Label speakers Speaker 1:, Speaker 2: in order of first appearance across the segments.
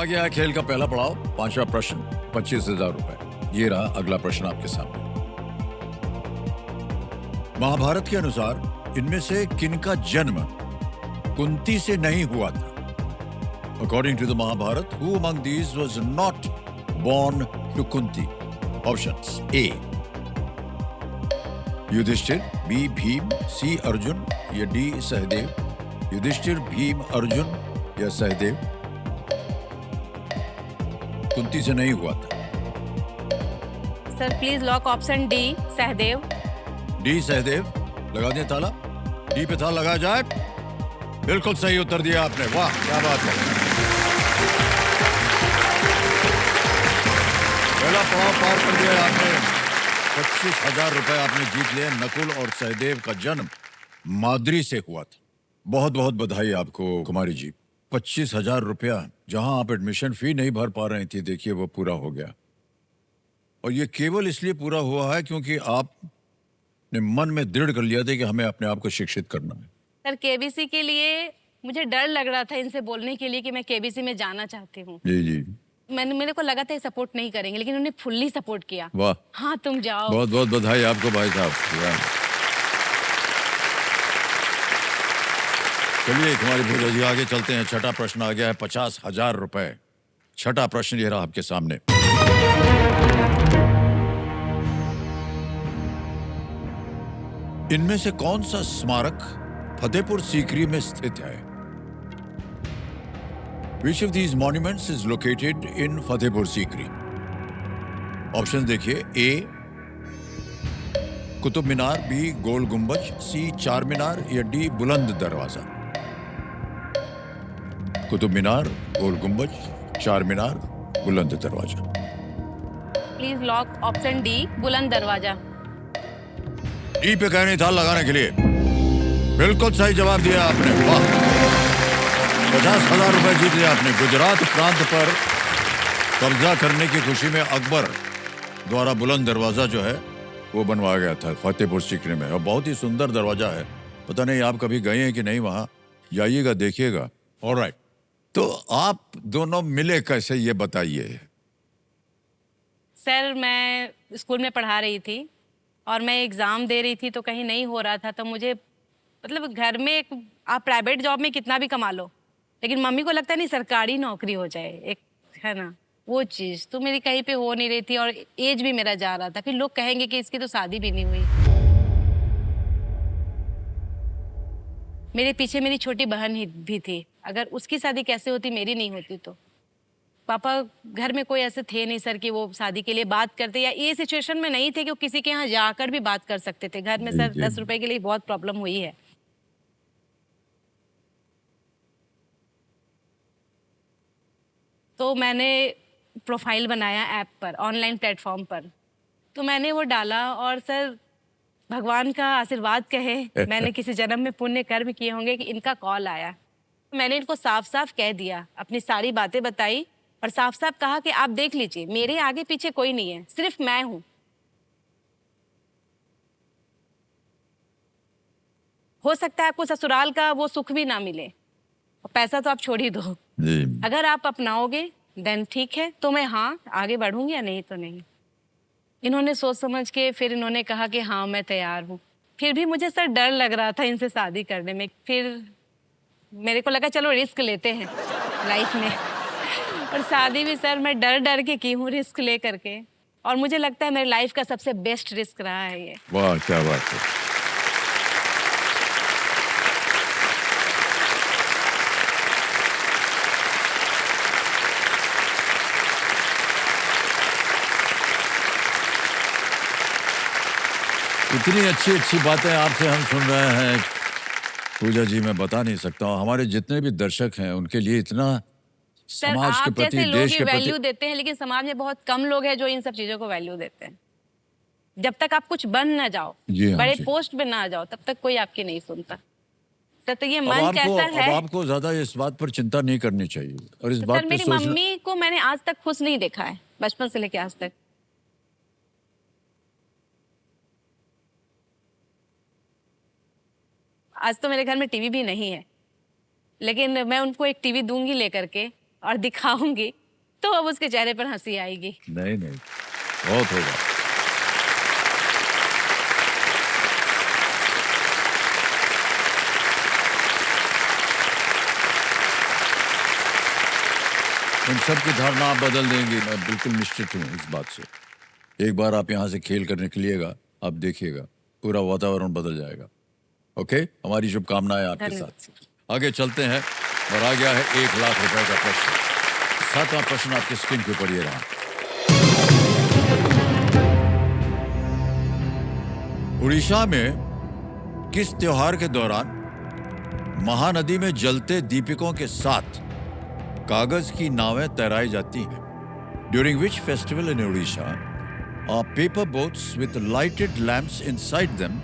Speaker 1: आ गया है खेल का पहला पड़ाव, पांचवा प्रश्न, 25,000 रुपए। ये रहा अगला प्रश्न आपके सामने। महाभारत के अनुसार इनमें से किनका जन्म कुंती से नहीं हुआ था? According to the Mahabharata, who among these was not born to Kunti? Options: A. Yudhishthir, B. Bhim, C. Arjun या D. सहदेव। युधिष्ठिर, भीम, अर्जुन या सहदेव? कुंती से नहीं हुआ था।
Speaker 2: Sir please lock option D, Sahdev.
Speaker 1: D Sahdev, लगा दिया ताला? डी पे ताला लगा जाए। बिल्कुल सही उत्तर दिया आपने, वाह क्या बात है। पहला पड़ाव पार कर दिया आपने। 25,000 रुपए आपने जीत लिए। नकुल और सहदेव का जन्म माद्री से हुआ था। बहुत बहुत बधाई आपको कुमारी जी। 25,000 रुपया जहां आप एडमिशन फी नहीं भर पा रही थी, देखिए वो पूरा हो गया। और ये केवल इसलिए पूरा हुआ है क्योंकि आपने मन में दृढ़ कर लिया था कि हमें अपने आप को शिक्षित करना है।
Speaker 2: सर केबीसी के लिए मुझे डर लग रहा था इनसे बोलने के लिए कि मैं केबीसी में जाना चाहती हूँ।
Speaker 1: जी जी,
Speaker 2: मेरे को लगा था ये सपोर्ट नहीं करेंगे, लेकिन उन्होंने फुल्ली सपोर्ट किया।
Speaker 1: वाह,
Speaker 2: हाँ तुम जाओ।
Speaker 1: बहुत बहुत बधाई आपको भाई साहब। चलिए कुमारी भूजा जी आगे चलते हैं। छठा प्रश्न आ गया है 50,000 रुपए। छठा प्रश्न ये रहा आपके सामने। इनमें से कौन सा स्मारक फतेहपुर सीकरी में स्थित है? Which of these monuments is located in Fatehpur Sikri? Option देखिए। ए कुतुब मीनार, बी गोल गुंबज, सी चार मीनार या डी बुलंद दरवाजा? कुतुब मीनार, गोल गुंबज, चार मीनार, बुलंद दरवाजा।
Speaker 2: प्लीज लॉक ऑप्शन डी, बुलंद दरवाजा।
Speaker 1: डी पे कहने था लगाने के लिए। बिल्कुल सही जवाब दिया आपने, वाह। 50,000 रुपए जीत लिया आपने। गुजरात प्रांत पर कब्जा करने की खुशी में अकबर द्वारा बुलंद दरवाजा जो है वो बनवाया गया था फतेहपुर सीकरी में, और बहुत ही सुंदर दरवाजा है। पता नहीं आप कभी गए हैं कि नहीं, वहां जाइएगा, देखिएगा। ऑलराइट, तो आप दोनों मिले कैसे, ये बताइए।
Speaker 2: सर मैं स्कूल में पढ़ा रही थी और मैं एग्ज़ाम दे रही थी, तो कहीं नहीं हो रहा था, तो मुझे मतलब घर में आप प्राइवेट जॉब में कितना भी कमा लो, लेकिन मम्मी को लगता है नहीं सरकारी नौकरी हो जाए, एक है ना वो चीज़, तो मेरी कहीं पे हो नहीं रही थी और एज भी मेरा जा रहा था। फिर लोग कहेंगे कि इसकी तो शादी भी नहीं हुई। मेरे पीछे मेरी छोटी बहन ही भी थी, अगर उसकी शादी कैसे होती, मेरी नहीं होती। तो पापा घर में कोई ऐसे थे नहीं सर कि वो शादी के लिए बात करते, या ये सिचुएशन में नहीं थे कि वो किसी के यहाँ जाकर भी बात कर सकते थे। घर में सर 10 रुपए के लिए बहुत प्रॉब्लम हुई है। तो मैंने प्रोफाइल बनाया ऐप पर, ऑनलाइन प्लेटफॉर्म पर, तो मैंने वो डाला और सर भगवान का आशीर्वाद कहे मैंने किसी जन्म में पुण्य कर्म किए होंगे कि इनका कॉल आया। मैंने इनको साफ साफ कह दिया, अपनी सारी बातें बताई और साफ साफ कहा कि आप देख लीजिए मेरे आगे पीछे कोई नहीं है, सिर्फ मैं हूं। हो सकता है आपको ससुराल का वो सुख भी ना मिले और पैसा तो आप छोड़ ही दो, अगर आप अपनाओगे देन ठीक है, तो मैं हाँ आगे बढ़ूंगी, या नहीं तो नहीं। इन्होंने सोच समझ के फिर इन्होंने कहा कि हाँ मैं तैयार हूँ। फिर भी मुझे सर डर लग रहा था इनसे शादी करने में। फिर मेरे को लगा चलो रिस्क लेते हैं लाइफ में और शादी भी सर मैं डर डर के की हूँ, रिस्क ले करके, और मुझे लगता है मेरी लाइफ का सबसे बेस्ट रिस्क रहा है ये।
Speaker 1: वाह क्या बात है। इतनी अच्छी अच्छी बातें आपसे हम सुन रहे हैं पूजा जी, मैं बता नहीं सकता हूँ। हमारे जितने भी दर्शक हैं उनके लिए इतना समाज के प्रति, देश के प्रति
Speaker 2: वैल्यू देते हैं, लेकिन समाज में बहुत कम लोग हैं जो इन सब चीजों को वैल्यू देते हैं। जब तक आप कुछ बन ना जाओ, बड़े पोस्ट पे ना जाओ, तब तक कोई आपकी नहीं सुनता। तो ये मन कैसा है,
Speaker 1: अब आपको ज्यादा इस बात पर चिंता नहीं करनी चाहिए और इस बात पे
Speaker 2: मेरी मम्मी को मैंने आज तक खुश नहीं देखा है, बचपन से लेके आज तक। आज तो मेरे घर में टीवी भी नहीं है, लेकिन मैं उनको एक टीवी दूंगी लेकर के, और दिखाऊंगी तो अब उसके चेहरे पर हंसी आएगी।
Speaker 1: नहीं नहीं, बहुत होगा। इन सब की धारणा आप बदल देंगे, मैं बिल्कुल निश्चित हूँ इस बात से। एक बार आप यहाँ से खेल कर निकलिएगा, आप देखिएगा पूरा वातावरण बदल जाएगा। ओके, हमारी शुभकामनाएं आपके साथ। आगे चलते हैं और आ गया है 1 लाख रुपए का प्रश्न। 7वां प्रश्न आपके स्क्रीन के ऊपर ये रहा। उड़ीसा में किस त्योहार के दौरान महानदी में जलते दीपकों के साथ कागज की नावें तैराई जाती हैं? During which festival in Odisha are paper boats with lighted lamps inside them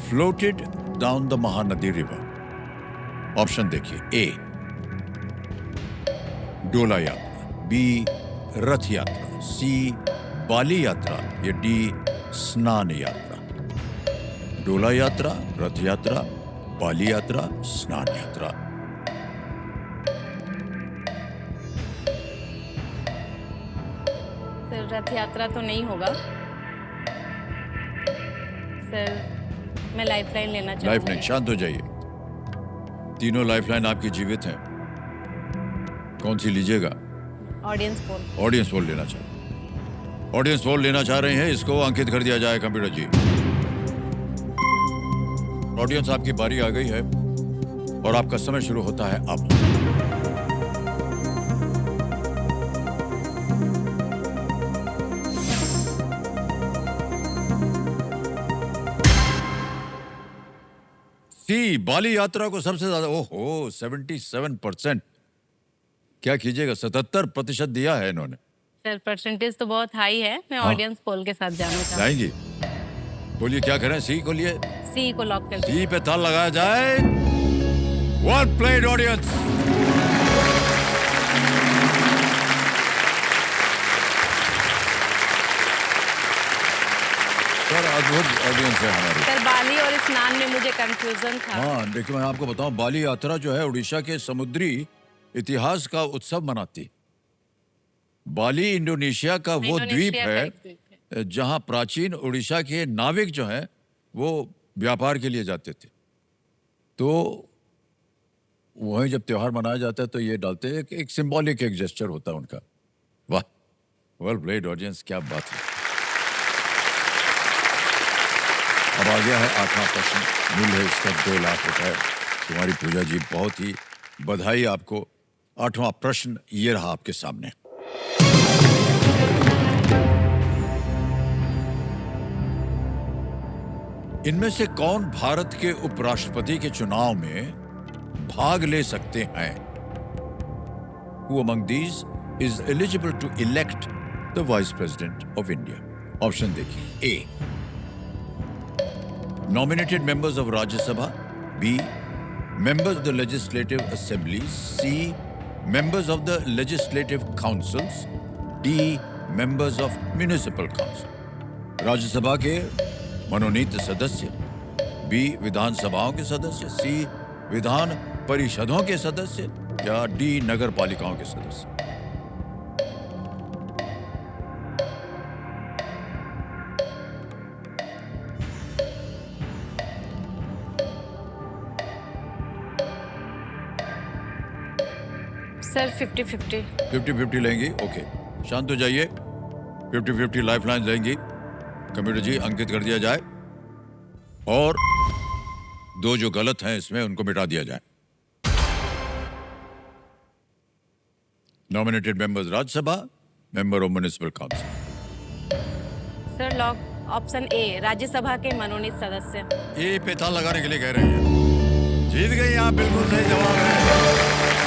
Speaker 1: floated down the Mahanadi river? Option देखिए। ए डोला यात्रा, बी रथ यात्रा, सी बाली यात्रा या डी स्नान यात्रा। डोला यात्रा, रथ यात्रा, बाली यात्रा, स्नान यात्रा।
Speaker 2: सर रथ यात्रा तो नहीं होगा सर, मैं लाइफलाइन लेना चाहूंगी।
Speaker 1: लाइफलाइन, शांत हो जाइए। तीनों लाइफलाइन आपकी जीवित हैं, कौन सी लीजिएगा?
Speaker 2: Audience poll.
Speaker 1: ऑडियंस पोल लेना चाह ऑडियंस पोल लेना चाह रहे हैं, इसको अंकित कर दिया जाए कंप्यूटर जी। ऑडियंस, आपकी बारी आ गई है और आपका समय शुरू होता है अब। सी बाली यात्रा को सबसे ज्यादा, ओहो 77%। क्या कीजिएगा, 77% दिया है इन्होंने।
Speaker 2: सर परसेंटेज तो बहुत हाई है, मैं ऑडियंस पोल के साथ जाना चाहूंगी।
Speaker 1: जाएंगी? बोलिए क्या करें, सी को लिए?
Speaker 2: सी को लॉक कर
Speaker 1: सी पे ताल लगाया जाए। Well played audience. सर अद्भुत ऑडियंस है हमारी।
Speaker 2: सर बाली और स्नान में मुझे कंफ्यूजन था।
Speaker 1: हाँ देखिए, मैं आपको बताऊं, बाली यात्रा जो है उड़ीसा के समुद्री इतिहास का उत्सव मनाती। बाली इंडोनेशिया का वो द्वीप है जहां प्राचीन उड़ीसा के नाविक जो हैं वो व्यापार के लिए जाते थे। तो वहीं जब त्योहार मनाया जाता है तो ये डालते हैं, एक सिंबॉलिक एक जेस्चर होता है उनका। वाह, वेल प्लेड ऑडियंस, क्या बात है। अब आ गया है 8वां प्रश्न, मूल्य है इसका 2 लाख रुपए। कुमारी पूजा जी, बहुत ही बधाई आपको। 8वां प्रश्न ये रहा आपके सामने। इनमें से कौन भारत के उपराष्ट्रपति के चुनाव में भाग ले सकते हैं? Who among these is eligible to elect the Vice President of India? Option देखिए। ए nominated members of Rajya Sabha, B members of the Legislative Assemblies, C members of the Legislative Councils, D members of Municipal Council। Rajya Sabha के मनोनीत सदस्य, B विधानसभाओं के सदस्य, सी विधान परिषदों के सदस्य या डी नगर पालिकाओं के सदस्य।
Speaker 2: सर 50-50।
Speaker 1: 50-50 लेंगी? ओके, शांत हो जाइए। 50-50 लाइफलाइन लेंगी। कंप्यूटर जी अंकित कर दिया जाए और 2 जो गलत हैं इसमें उनको मिटा दिया जाए। Nominated members Rajya Sabha, member of municipal council.
Speaker 2: Sir lock option A, Rajya Sabha के मनोनीत सदस्य।
Speaker 1: ए पे ताल लगाने के लिए कह रहे हैं। जीत गई आप, बिल्कुल सही जवाब है।